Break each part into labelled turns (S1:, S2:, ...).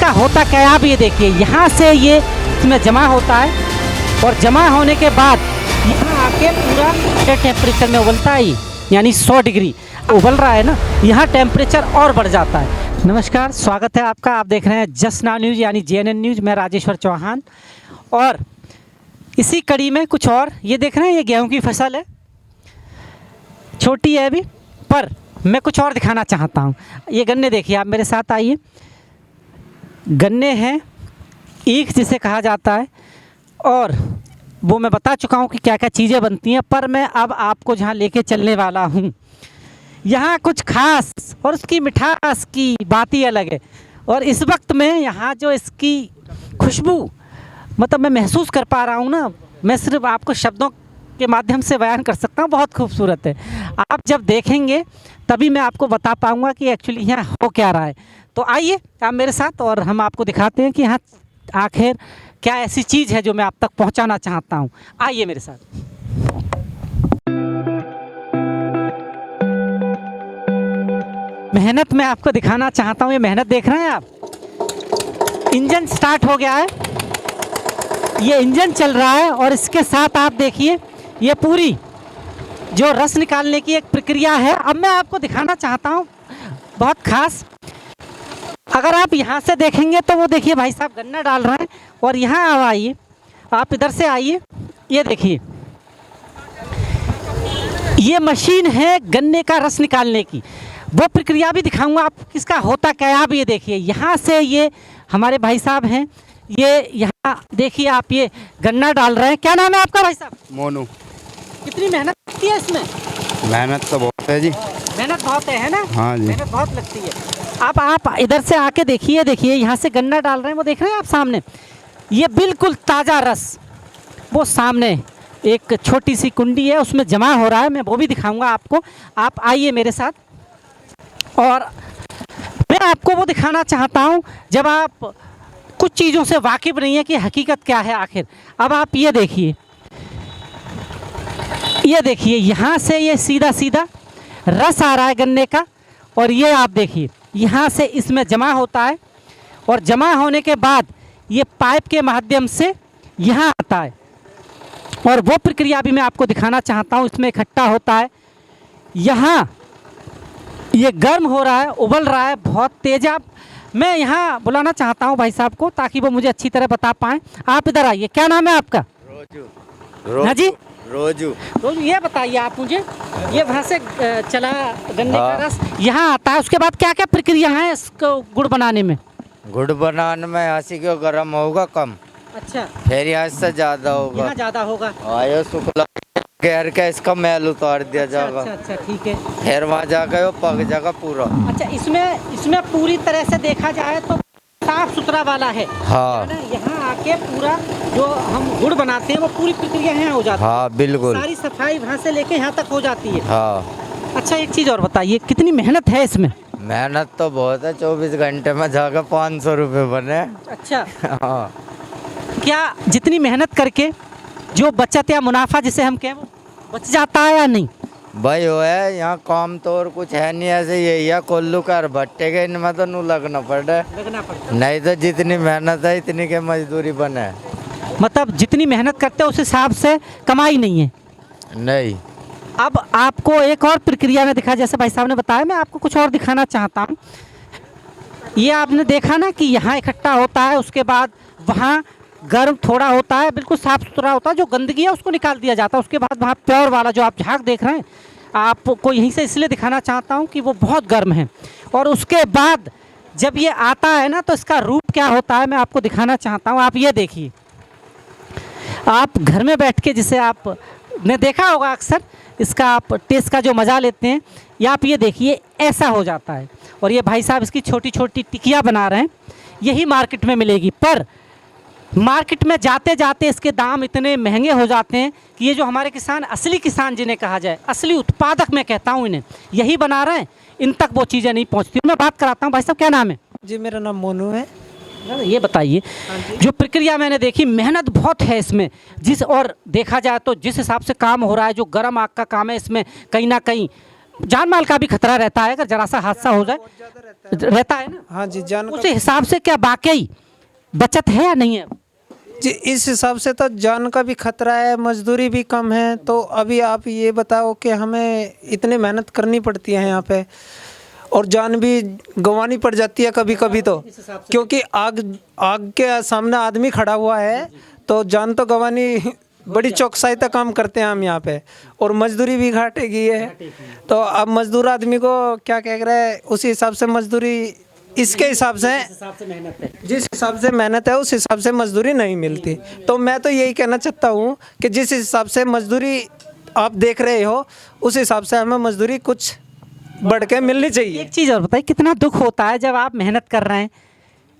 S1: इसका होता क्या है आप ये देखिए, यहाँ से ये इसमें जमा होता है और जमा होने के बाद यहाँ आके पूरा टेम्परेचर में उबलता है, यानी 100 डिग्री उबल रहा है ना, यहाँ टेम्परेचर और बढ़ जाता है। नमस्कार, स्वागत है आपका। आप देख रहे हैं जस्ट नाउ न्यूज़ यानी JNN न्यूज़। मैं राजेश्वर चौहान और इसी कड़ी में कुछ और ये देख रहे हैं, ये गेहूं की फसल है, छोटी है अभी, पर मैं कुछ और दिखाना चाहता हूँ। ये गन्ने देखिए, आप मेरे साथ आइए। गन्ने हैं, ईख जिसे कहा जाता है, और वो मैं बता चुका हूँ कि क्या क्या चीज़ें बनती हैं, पर मैं अब आपको जहाँ लेके चलने वाला हूँ यहाँ कुछ खास और उसकी मिठास की बात ही अलग है। और इस वक्त में यहाँ जो इसकी खुशबू मतलब मैं महसूस कर पा रहा हूँ ना, मैं सिर्फ आपको शब्दों के माध्यम से बयान कर सकता हूँ, बहुत खूबसूरत है। आप जब देखेंगे तभी मैं आपको बता पाऊँगा कि एक्चुअली यहाँ हो क्या रहा है। तो आइए आप मेरे साथ और हम आपको दिखाते हैं कि यहाँ आखिर क्या ऐसी चीज़ है जो मैं आप तक पहुँचाना चाहता हूँ। आइए मेरे साथ। मेहनत मैं आपको दिखाना चाहता हूँ। ये मेहनत देख रहे हैं आप, इंजन स्टार्ट हो गया है, ये इंजन चल रहा है और इसके साथ आप देखिए ये पूरी जो रस निकालने की एक प्रक्रिया है। अब मैं आपको दिखाना चाहता हूँ बहुत खास। अगर आप यहाँ से देखेंगे तो वो देखिए भाई साहब गन्ना डाल रहे हैं, और यहाँ अब आइए, आप इधर से आइए, ये देखिए ये मशीन है गन्ने का रस निकालने की, वो प्रक्रिया भी दिखाऊंगा आप किसका होता क्या है। आप ये देखिए, यहाँ से ये हमारे भाई साहब हैं, ये यहाँ देखिए आप ये गन्ना डाल रहे हैं। क्या नाम है आपका भाई साहब?
S2: मोनू।
S1: कितनी मेहनत लगती है इसमें?
S2: मेहनत तो बहुत है जी।
S1: मेहनत बहुत है ना?
S2: हाँ जी,
S1: मेहनत बहुत लगती है। आप इधर से आके देखिए, देखिए यहाँ से गन्ना डाल रहे हैं, वो देख रहे हैं आप सामने, ये बिल्कुल ताज़ा रस वो सामने एक छोटी सी कुंडी है उसमें जमा हो रहा है, मैं वो भी दिखाऊंगा आपको। आप आइए मेरे साथ और मैं आपको वो दिखाना चाहता हूँ जब आप कुछ चीज़ों से वाकिफ़ नहीं है कि हकीकत क्या है आखिर। अब आप ये देखिए, ये देखिए यहाँ से ये सीधा सीधा रस आ रहा है गन्ने का, और ये आप देखिए यहाँ से इसमें जमा होता है, और जमा होने के बाद ये पाइप के माध्यम से यहाँ आता है, और वो प्रक्रिया भी मैं आपको दिखाना चाहता हूँ। इसमें इकट्ठा होता है, यहाँ ये गर्म हो रहा है, उबल रहा है बहुत तेज़। आप मैं यहाँ बुलाना चाहता हूँ भाई साहब को ताकि वो मुझे अच्छी तरह बता पाएँ। आप इधर आइए, क्या नाम है आपका?
S2: रोजू।
S1: हाँ जी,
S2: रोजू।
S1: रोजू। ये बताइए आप मुझे, ये वहाँ से चला गन्ने का रस यहाँ आता है, उसके बाद क्या क्या प्रक्रिया है इसको गुड़ बनाने में?
S2: गुड़ बनाने में यहाँ से क्यों गर्म होगा कम,
S1: अच्छा,
S2: फिर यहाँ से ज़्यादा होगा,
S1: यहाँ ज़्यादा होगा।
S2: आयो शुक्ला घेर के इसका मैल उतार दिया
S1: अच्छा,
S2: जाएगा।
S1: अच्छा, ठीक है।
S2: फिर वहाँ जाकर वो पक जाएगा पूरा।
S1: अच्छा, इसमें पूरी तरह से देखा जाए तो साफ सुथरा वाला है।
S2: हाँ,
S1: यहाँ आके पूरा जो हम गुड़ बनाते हैं वो पूरी प्रक्रिया यहाँ हो जाती है।
S2: हाँ बिल्कुल,
S1: सारी सफाई वहाँ से लेके यहाँ तक हो जाती है।
S2: हाँ।
S1: अच्छा, एक चीज़ और बताइए, कितनी मेहनत है इसमें?
S2: मेहनत तो बहुत है, 24 घंटे में जाकर 500 रुपये बने।
S1: अच्छा,
S2: हाँ।
S1: क्या जितनी मेहनत करके जो बचत या मुनाफा जिसे हम कहें वो बच जाता है या नहीं?
S2: भाई वो है, यहाँ काम तो और कुछ है नहीं, ऐसे यही है कोल्लू कर भट्टे के, इनमें तो नू लगना पड़े,
S1: लगना पड़ता,
S2: नहीं तो जितनी मेहनत है इतनी के मजदूरी बने।
S1: मतलब जितनी मेहनत करते हैं उस हिसाब से कमाई नहीं है।
S2: नहीं।
S1: अब आपको एक और प्रक्रिया में दिखा, जैसे भाई साहब ने बताया, मैं आपको कुछ और दिखाना चाहता हूँ। ये आपने देखा ना कि यहाँ इकट्ठा होता है, उसके बाद वहाँ गर्म थोड़ा होता है, बिल्कुल साफ़ सुथरा होता है, जो गंदगी है उसको निकाल दिया जाता है। उसके बाद वहाँ प्योर वाला जो आप झाग देख रहे हैं, आपको यहीं से इसलिए दिखाना चाहता हूँ कि वो बहुत गर्म है। और उसके बाद जब ये आता है ना तो इसका रूप क्या होता है मैं आपको दिखाना चाहता हूँ। आप ये देखिए, आप घर में बैठ के, जिसे आपने देखा होगा अक्सर, इसका आप टेस्ट का जो मज़ा लेते हैं, या आप ये देखिए ऐसा हो जाता है। और ये भाई साहब इसकी छोटी छोटी टिकिया बना रहे हैं, यही मार्केट में मिलेगी, पर मार्केट में जाते जाते इसके दाम इतने महंगे हो जाते हैं कि ये जो हमारे किसान, असली किसान जिन्हें कहा जाए, असली उत्पादक मैं कहता हूँ इन्हें, यही बना रहे हैं, इन तक वो चीज़ें नहीं पहुँचती। मैं बात कराता हूँ, भाई साहब क्या नाम है?
S3: जी, मेरा नाम मोनू है।
S1: ये बताइए, जो प्रक्रिया मैंने देखी, मेहनत बहुत है इसमें, और देखा जाए तो जिस हिसाब से काम हो रहा है, जो गर्म आग का काम है, इसमें कहीं ना कहीं जान माल का भी खतरा रहता है, अगर जरा सा हादसा हो जाए रहता है ना।
S3: हाँ जी, जान
S1: उस हिसाब से क्या वाकई बचत है या नहीं है?
S3: जी, इस हिसाब से तो जान का भी खतरा है, मजदूरी भी कम है। तो अभी आप ये बताओ कि हमें इतनी मेहनत करनी पड़ती है यहाँ पे, और जान भी गंवानी पड़ जाती है कभी कभी, तो क्योंकि आग आग के सामने आदमी खड़ा हुआ है, तो जान तो गंवानी बड़ी चौकसाई तक काम करते हैं हम यहाँ पे, और मजदूरी भी घाटेगी है। तो अब मजदूर आदमी को क्या कह रहे हैं, उसी हिसाब से मजदूरी, इसके हिसाब से
S1: मेहनत है।
S3: जिस हिसाब से मेहनत है उस हिसाब से मजदूरी नहीं मिलती। तो मैं तो यही कहना चाहता हूँ कि जिस हिसाब से मजदूरी आप देख रहे हो, उस हिसाब से हमें मजदूरी कुछ बढ़ के मिलनी चाहिए।
S1: एक चीज़ और बताइए, कितना दुख होता है जब आप मेहनत कर रहे हैं,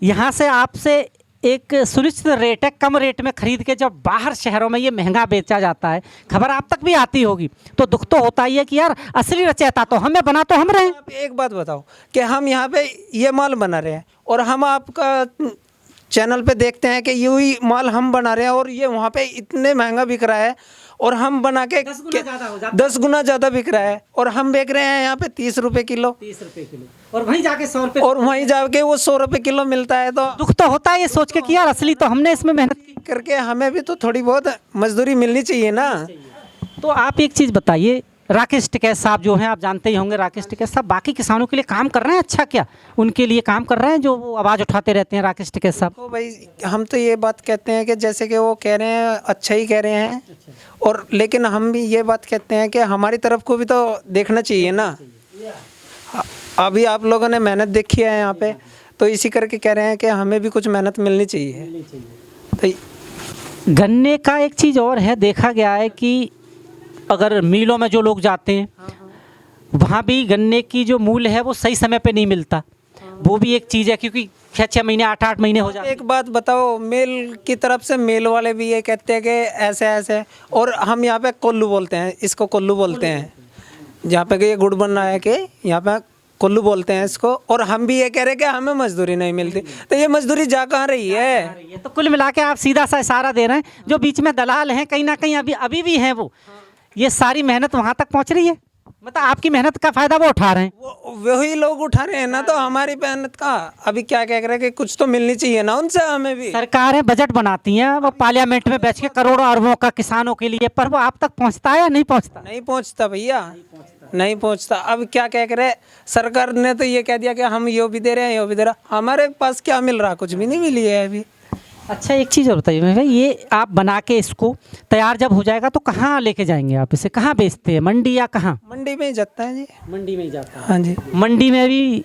S1: यहाँ से आपसे एक सुनिश्चित रेट है, कम रेट में खरीद के जब बाहर शहरों में ये महंगा बेचा जाता है, खबर आप तक भी आती होगी, तो दुख तो होता ही है कि यार असली रचयिता तो हमें बना तो हम रहे हैं।
S3: आप एक बात बताओ कि हम यहाँ पे ये माल बना रहे हैं, और हम आपका चैनल पे देखते हैं कि यही माल हम बना रहे हैं, और ये वहाँ पे इतने महंगा बिक रहा है, और हम बना के 10 गुना ज़्यादा बिक रहा है, और हम बेच रहे हैं यहाँ पे 30 रुपये किलो,
S1: 30 रुपए किलो, और वहीं जाके 100 रुपये,
S3: और वहीं जाके वो 100 रुपये किलो मिलता है। तो
S1: दुख तो होता है ये सोच के कि यार असली तो हमने इसमें मेहनत की।
S3: करके हमें भी तो थोड़ी बहुत मजदूरी मिलनी चाहिए ना।
S1: तो आप एक चीज़ बताइए, राकेश टिकैत साहब जो हैं, आप जानते ही होंगे, राकेश टिकैत साहब बाकी किसानों के लिए काम कर रहे हैं अच्छा क्या? उनके लिए काम कर रहे हैं जो वो आवाज़ उठाते रहते हैं राकेश टिकैत साहब?
S3: तो भाई हम तो ये बात कहते हैं कि जैसे कि वो कह रहे हैं अच्छा ही कह रहे हैं, और लेकिन हम भी ये बात कहते हैं कि हमारी तरफ को भी तो देखना चाहिए ना। अभी आप लोगों ने मेहनत देखी है यहाँ पे, तो इसी करके कह रहे हैं कि हमें भी कुछ मेहनत मिलनी चाहिए। तो
S1: गन्ने का एक चीज़ और है, देखा गया है कि अगर मिलों में जो लोग जाते हैं, वहाँ भी गन्ने की जो मूल्य है वो सही समय पे नहीं मिलता, वो भी एक चीज़ है, क्योंकि 6-6 महीने 8-8 महीने हो जाते हैं।
S3: एक बात बताओ, मेल की तरफ से मेल वाले भी ये कहते हैं कि ऐसे ऐसे, और हम यहाँ पे कोल्लू बोलते हैं, इसको कोल्लू बोलते हैं, जहाँ पे कि ये गुड़ बन रहा है कि यहाँ पे कोल्लू बोलते हैं इसको, और हम भी ये कह रहे हैं कि हमें मजदूरी नहीं मिलती। तो ये मजदूरी जा कहाँ रही है?
S1: ये तो कुल मिला के आप सीधा सा इशारा दे रहे हैं, जो बीच में दलाल हैं कहीं ना कहीं अभी भी हैं, वो ये सारी मेहनत वहाँ तक पहुँच रही है, मतलब आपकी मेहनत का फ़ायदा वो उठा रहे हैं।
S3: वही लोग उठा रहे हैं ना, तो हमारी मेहनत का अभी क्या कह रहे हैं कि कुछ तो मिलनी चाहिए ना उनसे हमें भी।
S1: सरकारें बजट बनाती हैं, वो पार्लियामेंट में बैठ के करोड़ों अरबों का किसानों के लिए, पर वो आप तक पहुँचता है या नहीं पहुँचता?
S3: नहीं पहुंचता भैया, नहीं पहुंचता। अब क्या कह रहे हैं, सरकार ने तो ये कह दिया कि हम यो भी दे रहे हैं, यो भी दे रहा, हमारे पास क्या मिल रहा? कुछ भी नहीं मिली है अभी।
S1: अच्छा एक चीज़ और बताइए भाई, ये आप बना के इसको तैयार जब हो जाएगा तो कहाँ लेके जाएंगे आप इसे? कहाँ बेचते हैं, मंडी या कहाँ?
S3: मंडी में ही जाता है जी।
S1: मंडी में ही जाता है।
S3: हाँ जी।
S1: मंडी में भी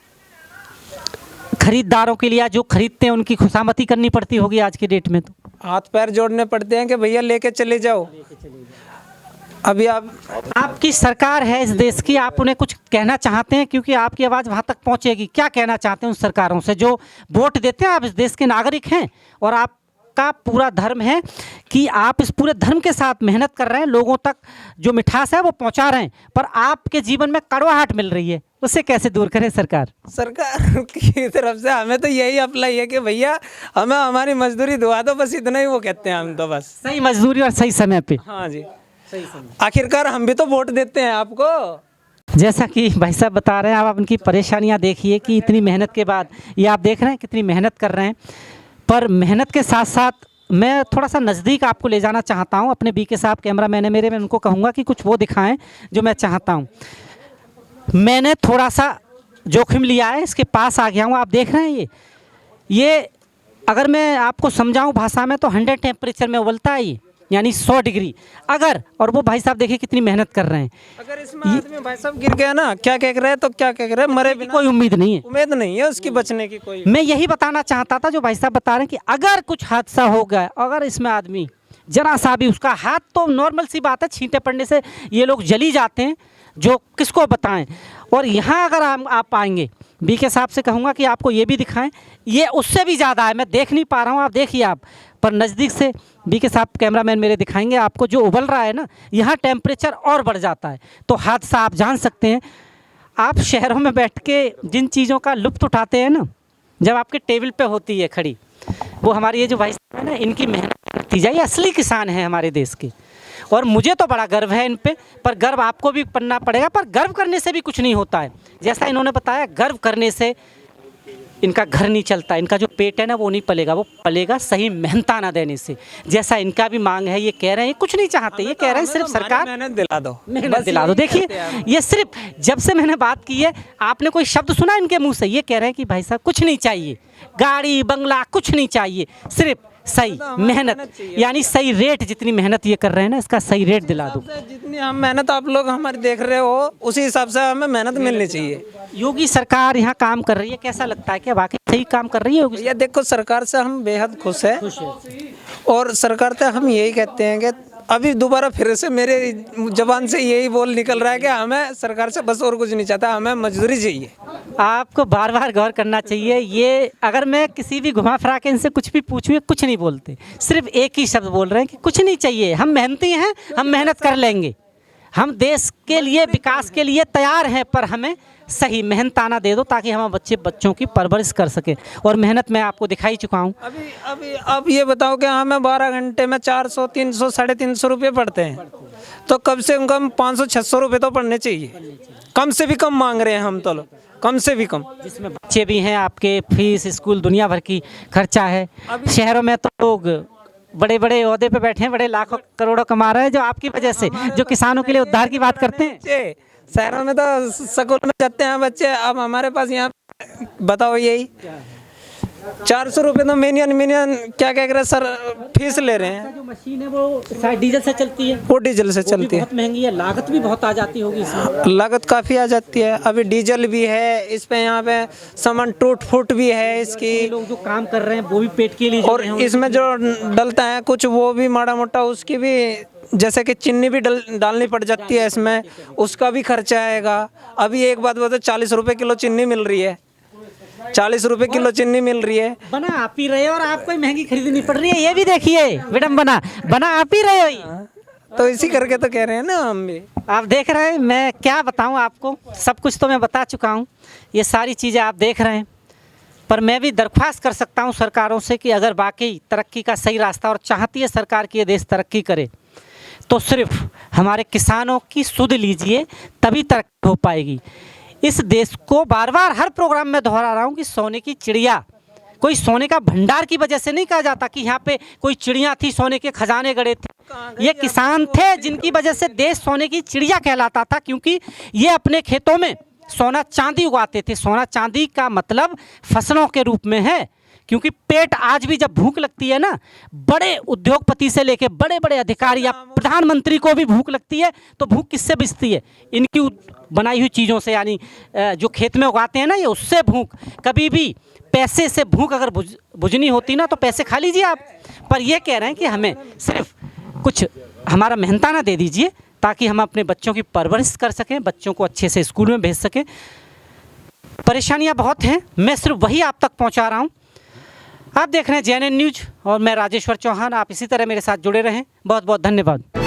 S1: खरीदारों के लिए जो खरीदते हैं उनकी खुशामती करनी पड़ती होगी आज की डेट में, तो
S3: हाथ पैर जोड़ने पड़ते हैं कि भैया लेके चले जाओ। अभी
S1: आपकी सरकार है इस देश की, आप उन्हें कुछ कहना चाहते हैं, क्योंकि आपकी आवाज़ वहाँ तक पहुँचेगी, क्या कहना चाहते हैं उन सरकारों से जो वोट देते हैं? आप इस देश के नागरिक हैं, और आपका पूरा धर्म है कि आप इस पूरे धर्म के साथ मेहनत कर रहे हैं, लोगों तक जो मिठास है वो पहुँचा रहे हैं, पर आपके जीवन में कड़वाहट मिल रही है, उससे कैसे दूर करें सरकार?
S3: सरकार की तरफ से हमें तो यही अप्लाई है कि भैया हमें हमारी मजदूरी दुआ दो, बस इतना ही वो कहते हैं हम तो, बस
S1: सही मजदूरी और सही समय पे।
S3: हाँ जी, आखिरकार हम भी तो वोट देते हैं आपको।
S1: जैसा कि भाई साहब बता रहे हैं, आप उनकी परेशानियां देखिए कि इतनी मेहनत के बाद, ये आप देख रहे हैं कितनी मेहनत कर रहे हैं, पर मेहनत के साथ साथ मैं थोड़ा सा नज़दीक आपको ले जाना चाहता हूं। अपने बीके साहब कैमरा मैन है मेरे, मैं उनको कहूँगा कि कुछ वो दिखाएं जो मैं चाहता हूँ। मैंने थोड़ा सा जोखिम लिया है, इसके पास आ गया हूँ। आप देख रहे हैं ये अगर मैं आपको समझाऊँ भाषा में तो 100 टेम्परेचर में उबलता है ये, यानी 100 डिग्री अगर, और वो भाई साहब देखिए कितनी मेहनत कर रहे हैं।
S3: अगर इसमें आदमी भाई साहब गिर गया ना, क्या कह रहे हैं, तो क्या कह रहे हैं, मरे बिना
S1: कोई उम्मीद नहीं है,
S3: उम्मीद नहीं है उसकी बचने की कोई।
S1: मैं यही बताना चाहता था जो भाई साहब बता रहे हैं कि अगर कुछ हादसा हो गया, अगर इसमें आदमी जरा सा भी, उसका हाथ तो नॉर्मल सी बात है, छींटे पड़ने से ये लोग जली जाते हैं, जो किसको बताएं। और यहाँ अगर आप आएंगे, बीके साहब से कहूँगा कि आपको ये भी दिखाएं, ये उससे भी ज़्यादा है, मैं देख नहीं पा रहा हूँ, आप देखिए आप, पर नज़दीक से बीके साहब कैमरामैन मेरे दिखाएंगे आपको, जो उबल रहा है ना, यहाँ टेम्परेचर और बढ़ जाता है, तो हादसा आप जान सकते हैं। आप शहरों में बैठ के जिन चीज़ों का लुत्फ़ उठाते हैं ना, जब आपके टेबल पे होती है खड़ी, वो हमारी ये जो भाई साहब है ना, इनकी मेहनत नतीजा, ये असली किसान है हमारे देश के, और मुझे तो बड़ा गर्व है इन पे, पर गर्व आपको भी करना पड़ेगा। पर गर्व करने से भी कुछ नहीं होता है, जैसा इन्होंने बताया, गर्व करने से इनका घर नहीं चलता, इनका जो पेट है ना वो नहीं पलेगा, वो पलेगा सही मेहनताना देने से। जैसा इनका भी मांग है, ये कह रहे हैं कुछ नहीं चाहते, ये कह रहे हैं सिर्फ सरकार
S3: मेहनत दिला दो,
S1: मेहनत दिला दो। देखिए ये सिर्फ जब से मैंने बात की है, आपने कोई शब्द सुना इनके मुंह से? ये कह रहे हैं कि भाई साहब कुछ नहीं चाहिए, गाड़ी बंगला कुछ नहीं चाहिए, सिर्फ सही मेहनत, यानी सही रेट, जितनी मेहनत ये कर रहे हैं ना इसका सही रेट दिला दो।
S3: जितनी हम मेहनत आप लोग हमारे देख रहे हो उसी हिसाब से हमें मेहनत मिलनी चाहिए।
S1: योगी सरकार यहाँ काम कर रही है, कैसा लगता है, क्या वाकई सही काम कर रही है योगी?
S3: ये देखो, सरकार से हम बेहद खुश हैं और सरकार से हम यही कहते हैं कि अभी दोबारा फिर से मेरे जबान से यही बोल निकल रहा है कि हमें सरकार से बस और कुछ नहीं चाहता, हमें मजदूरी चाहिए।
S1: आपको बार बार गौर करना चाहिए। ये अगर मैं किसी भी घुमा फिरा के इनसे कुछ भी पूछूँ, ये कुछ नहीं बोलते, सिर्फ एक ही शब्द बोल रहे हैं कि कुछ नहीं चाहिए, हम मेहनती हैं, हम मेहनत कर लेंगे, हम देश के लिए विकास के लिए तैयार हैं, पर हमें सही मेहनताना दे दो ताकि हम बच्चों की परवरिश कर सकें। और मेहनत मैं आपको दिखाई चुका हूँ।
S3: अभी आप ये बताओ कि हमें 12 घंटे में 400, 300, 350 रुपये पड़ते हैं, तो कम से कम 500, 600 रुपये तो पड़ने चाहिए। कम से भी कम मांग रहे हैं हम तो, कम से भी कम,
S1: जिसमें बच्चे भी हैं, आपके फीस, स्कूल, दुनिया भर की खर्चा है। शहरों में तो लोग बड़े बड़े ओहदे पे बैठे हैं, बड़े लाखों करोड़ों कमा रहे हैं, जो आपकी वजह से, जो किसानों के लिए उद्धार की बात करते हैं।
S3: शहरों में तो स्कूल में जाते हैं बच्चे, अब हमारे पास यहाँ बताओ यही 400 रुपये तो मिनियन क्या कह रहे सर फीस ले रहे हैं।
S1: जो मशीन है वो शायद डीजल से चलती है,
S3: वो डीजल से चलती है,
S1: बहुत महंगी है, लागत भी बहुत आ जाती होगी इसमें।
S3: लागत काफ़ी आ जाती है। अभी डीजल भी है इस पे, यहाँ पे सामान टूट फूट भी है इसकी,
S1: लोग जो काम कर रहे हैं वो भी पेट के लिए,
S3: और इसमें जो डलता है कुछ वो भी माड़ा मोटा, उसकी भी जैसे कि चीनी भी डालनी पड़ जाती है इसमें, उसका भी खर्चा आएगा। अभी एक बात बता, 40 रुपये किलो चीनी मिल रही है, 40 रुपये किलो चीनी मिल रही है।
S1: बना आप ही रहे हो और आपको महंगी खरीदनी पड़ रही है, ये भी देखिए विडम्बना, बना आप ही रहे हो।
S3: तो इसी करके तो कह रहे हैं ना हम भी।
S1: आप देख रहे हैं, मैं क्या बताऊं आपको, सब कुछ तो मैं बता चुका हूं, ये सारी चीज़ें आप देख रहे हैं। पर मैं भी दरख्वास्त कर सकता हूं सरकारों से कि अगर वाकई तरक्की का सही रास्ता और चाहती है सरकार कि ये देश तरक्की करे, तो सिर्फ हमारे किसानों की सुध लीजिए, तभी तरक्की हो पाएगी। इस देश को बार बार हर प्रोग्राम में दोहरा रहा हूँ कि सोने की चिड़िया, कोई सोने का भंडार की वजह से नहीं कहा जाता कि यहाँ पे कोई चिड़िया थी, सोने के खजाने गड़े थे। ये किसान थे जिनकी वजह से देश सोने की चिड़िया कहलाता था, क्योंकि ये अपने खेतों में सोना चांदी उगाते थे। सोना चांदी का मतलब फसलों के रूप में है, क्योंकि पेट आज भी जब भूख लगती है ना, बड़े उद्योगपति से लेके बड़े बड़े अधिकारी या प्रधानमंत्री को भी भूख लगती है, तो भूख किससे बुझती है? इनकी बनाई हुई चीज़ों से, यानी जो खेत में उगाते हैं ना, ये उससे भूख। कभी भी पैसे से भूख अगर बुझनी होती ना, तो पैसे खा लीजिए आप। पर ये कह रहे हैं कि हमें सिर्फ कुछ हमारा मेहनताना दे दीजिए ताकि हम अपने बच्चों की परवरिश कर सकें, बच्चों को अच्छे से स्कूल में भेज सकें। परेशानियाँ बहुत हैं, मैं सिर्फ वही आप तक पहुँचा रहा हूँ। आप देख रहे हैं JNN न्यूज़ और मैं राजेश्वर चौहान। आप इसी तरह मेरे साथ जुड़े रहें। बहुत बहुत धन्यवाद।